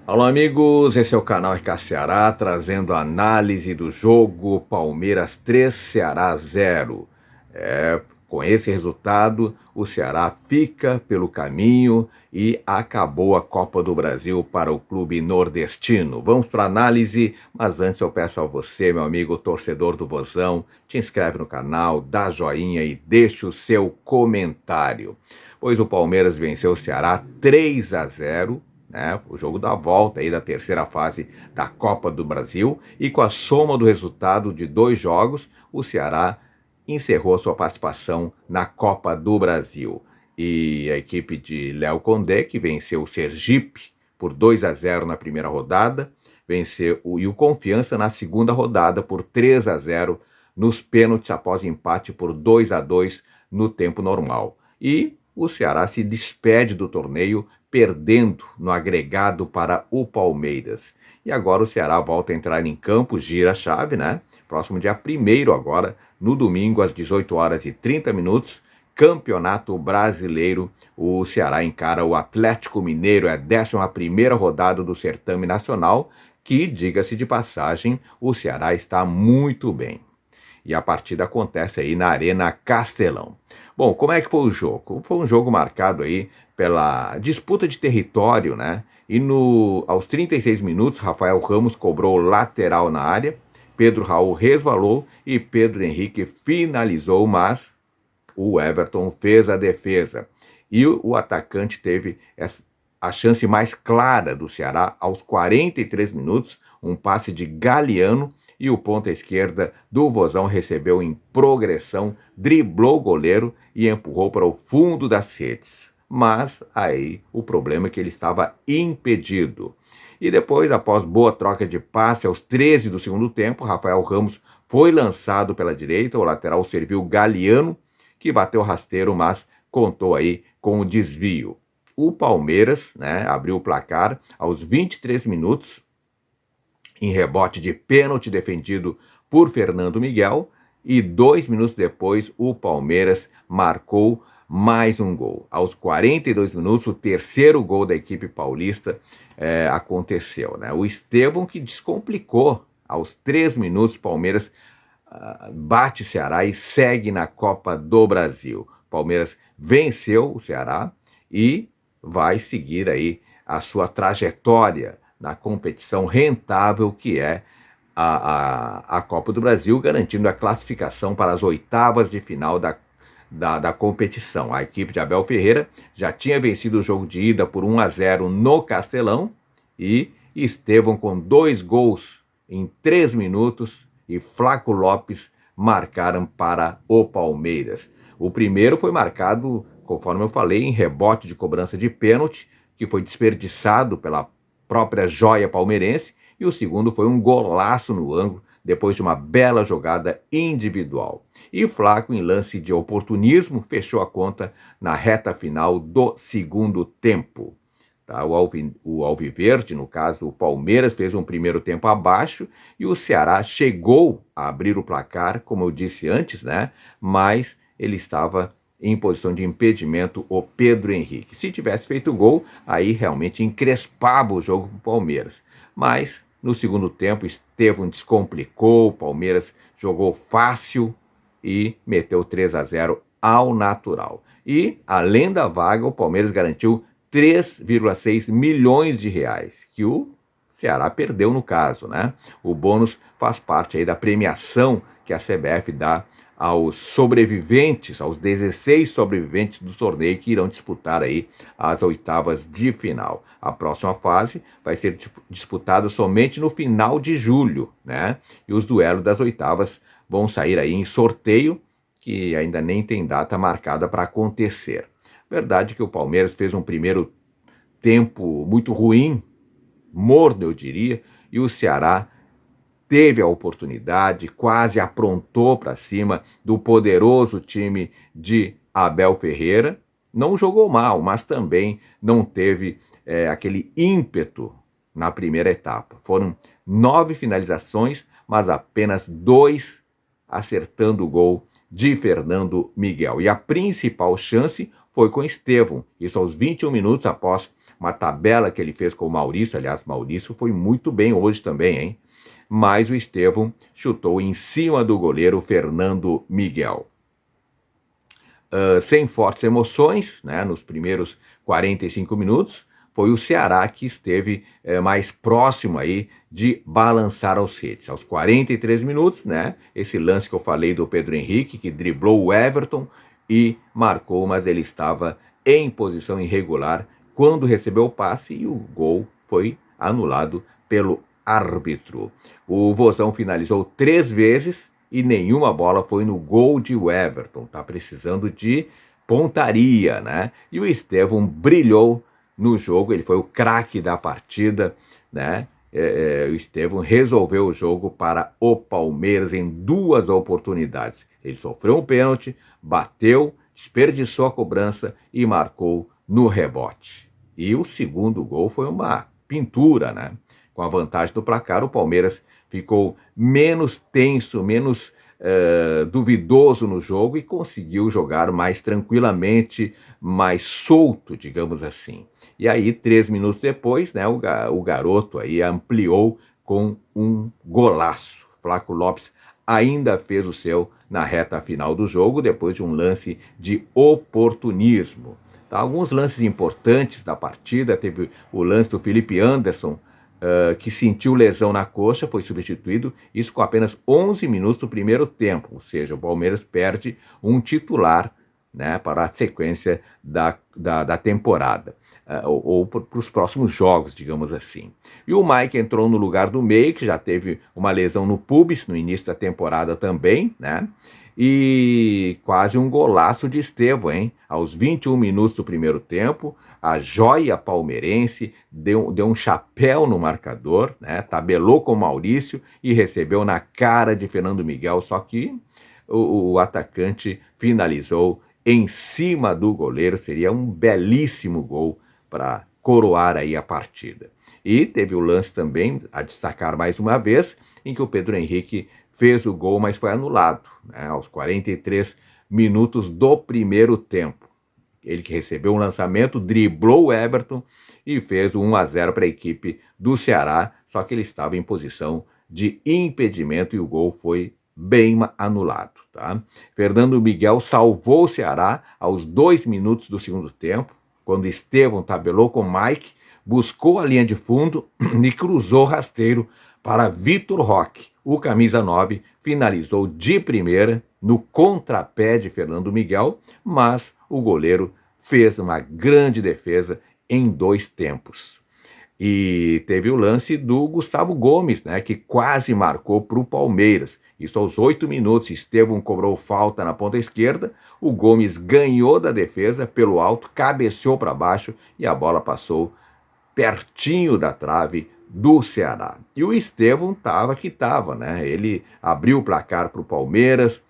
Alô amigos, esse é o canal RK Ceará, trazendo a análise do jogo Palmeiras 3, Ceará 0. Com esse resultado, o Ceará fica pelo caminho e acabou a Copa do Brasil para o clube nordestino. Vamos para a análise, mas antes eu peço a você, meu amigo torcedor do Vozão, te inscreve no canal, dá joinha e deixa o seu comentário. Pois o Palmeiras venceu o Ceará 3-0, né, o jogo da volta aí da terceira fase da Copa do Brasil, e com a soma do resultado de 2 jogos, o Ceará encerrou sua participação na Copa do Brasil. E a equipe de Léo Condé, que venceu o Sergipe por 2-0 na primeira rodada, venceu o Confiança na segunda rodada por 3-0 nos pênaltis após empate por 2-2 no tempo normal. E o Ceará se despede do torneio perdendo no agregado para o Palmeiras. E agora o Ceará volta a entrar em campo, gira a chave, né? Próximo dia 1º agora, no domingo às 18h30, Campeonato Brasileiro. O Ceará encara o Atlético Mineiro, é a 11ª rodada do certame nacional, que, diga-se de passagem, o Ceará está muito bem. E a partida acontece aí na Arena Castelão. Bom, como é que foi o jogo? Foi um jogo marcado aí pela disputa de território, né? E aos 36 minutos, Rafael Ramos cobrou lateral na área, Pedro Raul resvalou e Pedro Henrique finalizou, mas o Everton fez a defesa. E o atacante teve a chance mais clara do Ceará aos 43 minutos, um passe de Galeano, e o ponta esquerda do Vozão recebeu em progressão, driblou o goleiro e empurrou para o fundo das redes. Mas aí o problema é que ele estava impedido. E depois, após boa troca de passe aos 13 do segundo tempo, Rafael Ramos foi lançado pela direita, o lateral serviu Galeano, que bateu rasteiro, mas contou aí com o desvio. O Palmeiras, né, abriu o placar aos 23 minutos, em rebote de pênalti defendido por Fernando Miguel, e 2 minutos depois o Palmeiras marcou mais um gol. Aos 42 minutos, o terceiro gol da equipe paulista aconteceu, né? O Estevão, que descomplicou. Aos 3 minutos, o Palmeiras bate o Ceará e segue na Copa do Brasil. Palmeiras venceu o Ceará e vai seguir aí a sua trajetória na competição rentável que é a Copa do Brasil, garantindo a classificação para as oitavas de final da competição. A equipe de Abel Ferreira já tinha vencido o jogo de ida por 1-0 no Castelão, e Estevão, com 2 gols em 3 minutos, e Flaco Lopes marcaram para o Palmeiras. O primeiro foi marcado, conforme eu falei, em rebote de cobrança de pênalti, que foi desperdiçado pela própria joia palmeirense, e o segundo foi um golaço no ângulo, depois de uma bela jogada individual. E Flaco, em lance de oportunismo, fechou a conta na reta final do segundo tempo. Tá? O Alviverde, no caso o Palmeiras, fez um primeiro tempo abaixo e o Ceará chegou a abrir o placar, como eu disse antes, né? Mas ele estava em posição de impedimento, o Pedro Henrique. Se tivesse feito gol, aí realmente encrespava o jogo para o Palmeiras. Mas no segundo tempo, Estevão descomplicou, o Palmeiras jogou fácil e meteu 3-0 ao natural. E, além da vaga, o Palmeiras garantiu 3,6 milhões de reais, que o Ceará perdeu no caso, né? O bônus faz parte aí da premiação que a CBF dá aos sobreviventes, aos 16 sobreviventes do torneio que irão disputar aí as oitavas de final. A próxima fase vai ser disputada somente no final de julho, né? E os duelos das oitavas vão sair aí em sorteio, que ainda nem tem data marcada para acontecer. Verdade que o Palmeiras fez um primeiro tempo muito ruim, morno eu diria, e o Ceará teve a oportunidade, quase aprontou para cima do poderoso time de Abel Ferreira. Não jogou mal, mas também não teve aquele ímpeto na primeira etapa. Foram 9 finalizações, mas apenas 2 acertando o gol de Fernando Miguel. E a principal chance foi com Estevão, isso aos 21 minutos após uma tabela que ele fez com o Maurício. Aliás, Maurício foi muito bem hoje também, hein? Mas o Estevão chutou em cima do goleiro Fernando Miguel. Sem fortes emoções, né, nos primeiros 45 minutos, foi o Ceará que esteve mais próximo aí de balançar aos redes. Aos 43 minutos, né, esse lance que eu falei do Pedro Henrique, que driblou o Everton e marcou, mas ele estava em posição irregular quando recebeu o passe e o gol foi anulado pelo árbitro. O Vozão finalizou 3 vezes e nenhuma bola foi no gol de Everton. Tá precisando de pontaria, né? E o Estevão brilhou no jogo, ele foi o craque da partida, né? O Estevão resolveu o jogo para o Palmeiras em 2 oportunidades. Ele sofreu um pênalti, bateu, desperdiçou a cobrança e marcou no rebote. E o segundo gol foi uma pintura, né? Com a vantagem do placar, o Palmeiras ficou menos tenso, menos duvidoso no jogo e conseguiu jogar mais tranquilamente, mais solto, digamos assim. E aí, 3 minutos depois, né, o garoto aí ampliou com um golaço. Flaco Lopes ainda fez o seu na reta final do jogo, depois de um lance de oportunismo. Tá, alguns lances importantes da partida, teve o lance do Felipe Anderson, que sentiu lesão na coxa, foi substituído, isso com apenas 11 minutos do primeiro tempo, ou seja, o Palmeiras perde um titular, né, para a sequência da temporada, ou para os próximos jogos, digamos assim. E o Mike entrou no lugar do Meio, que já teve uma lesão no pubis no início da temporada também, né? E quase um golaço de Estevão, hein? Aos 21 minutos do primeiro tempo, a joia palmeirense deu um chapéu no marcador, né? Tabelou com o Maurício e recebeu na cara de Fernando Miguel, só que o atacante finalizou em cima do goleiro. Seria um belíssimo gol para coroar aí a partida. E teve o lance também, a destacar mais uma vez, em que o Pedro Henrique fez o gol, mas foi anulado, né, aos 43 minutos do primeiro tempo. Ele que recebeu um lançamento, driblou o Everton e fez o 1-0 para a equipe do Ceará, só que ele estava em posição de impedimento e o gol foi bem anulado. Tá? Fernando Miguel salvou o Ceará aos 2 minutos do segundo tempo, quando Estevão tabelou com Mike, buscou a linha de fundo e cruzou rasteiro para Vitor Roque. O camisa 9 finalizou de primeira no contrapé de Fernando Miguel, mas o goleiro fez uma grande defesa em 2 tempos. E teve o lance do Gustavo Gomes, né, que quase marcou para o Palmeiras. Isso aos 8 minutos, Estevão cobrou falta na ponta esquerda, o Gomes ganhou da defesa pelo alto, cabeceou para baixo e a bola passou pertinho da trave do Ceará. E o Estevão estava que estava, né? Ele abriu o placar para o Palmeiras,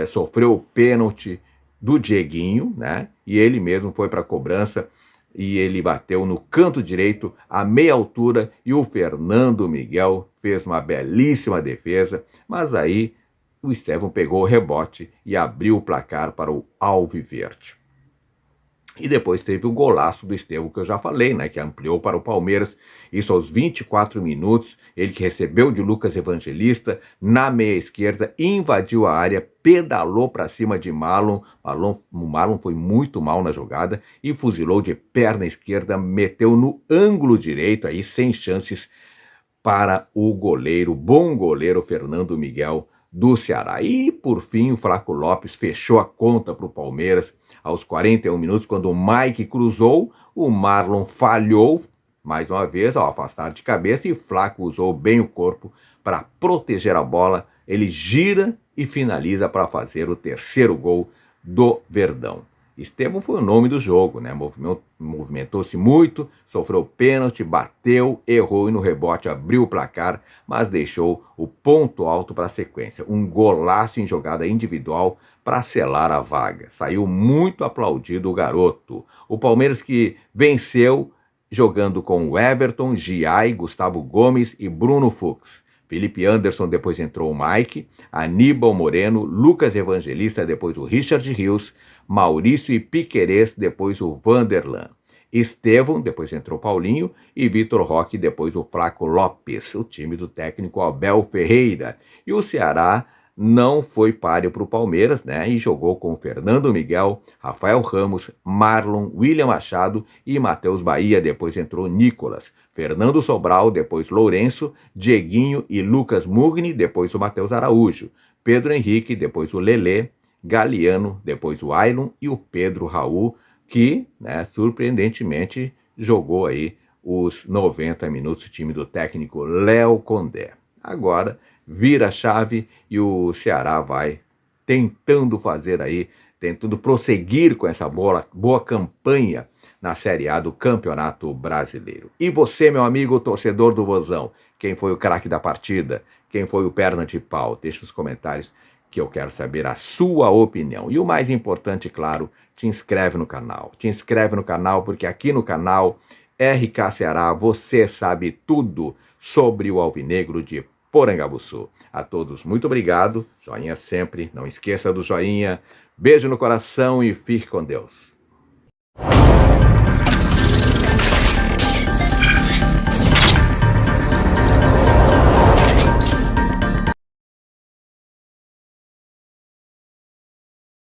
sofreu o pênalti do Dieguinho, né? E ele mesmo foi para a cobrança e ele bateu no canto direito a meia altura e o Fernando Miguel fez uma belíssima defesa, mas aí o Estevão pegou o rebote e abriu o placar para o Alviverde. E depois teve o golaço do Estevão, que eu já falei, né, que ampliou para o Palmeiras, isso aos 24 minutos, ele que recebeu de Lucas Evangelista, na meia esquerda, invadiu a área, pedalou para cima de Marlon, o Marlon foi muito mal na jogada, e fuzilou de perna esquerda, meteu no ângulo direito, aí sem chances para o goleiro, bom goleiro Fernando Miguel, do Ceará. E, por fim, o Flaco Lopes fechou a conta para o Palmeiras aos 41 minutos, quando o Mike cruzou, o Marlon falhou, mais uma vez, ao afastar de cabeça, e Flaco usou bem o corpo para proteger a bola, ele gira e finaliza para fazer o terceiro gol do Verdão. Estevão foi o nome do jogo, né? Movimentou-se muito, sofreu pênalti, bateu, errou e no rebote abriu o placar, mas deixou o ponto alto para a sequência. Um golaço em jogada individual para selar a vaga. Saiu muito aplaudido o garoto. O Palmeiras que venceu jogando com o Everton, Giai, Gustavo Gomes e Bruno Fux. Felipe Anderson, depois entrou o Mike, Aníbal Moreno, Lucas Evangelista, depois o Richard Rios, Maurício e Piquerez, depois o Vanderlan. Estevão, depois entrou Paulinho, e Vitor Roque, depois o Flaco Lopes, o time do técnico Abel Ferreira. E o Ceará não foi páreo para o Palmeiras, né? E jogou com Fernando Miguel, Rafael Ramos, Marlon, William Machado e Matheus Bahia. Depois entrou Nicolas, Fernando Sobral, depois Lourenço, Dieguinho e Lucas Mugni, depois o Matheus Araújo, Pedro Henrique, depois o Lelê, Galeano, depois o Ailon e o Pedro Raul, que, né, surpreendentemente, jogou aí os 90 minutos, o time do técnico Léo Condé. Agora vira a chave e o Ceará vai tentando fazer aí, tentando prosseguir com essa boa campanha na Série A do Campeonato Brasileiro. E você, meu amigo torcedor do Vozão, quem foi o craque da partida? Quem foi o perna de pau? Deixa os comentários que eu quero saber a sua opinião. E o mais importante, claro, te inscreve no canal. Te inscreve no canal porque aqui no canal RK Ceará você sabe tudo sobre o Alvinegro de Porangabuçu. A todos, muito obrigado. Joinha sempre. Não esqueça do joinha. Beijo no coração e fique com Deus.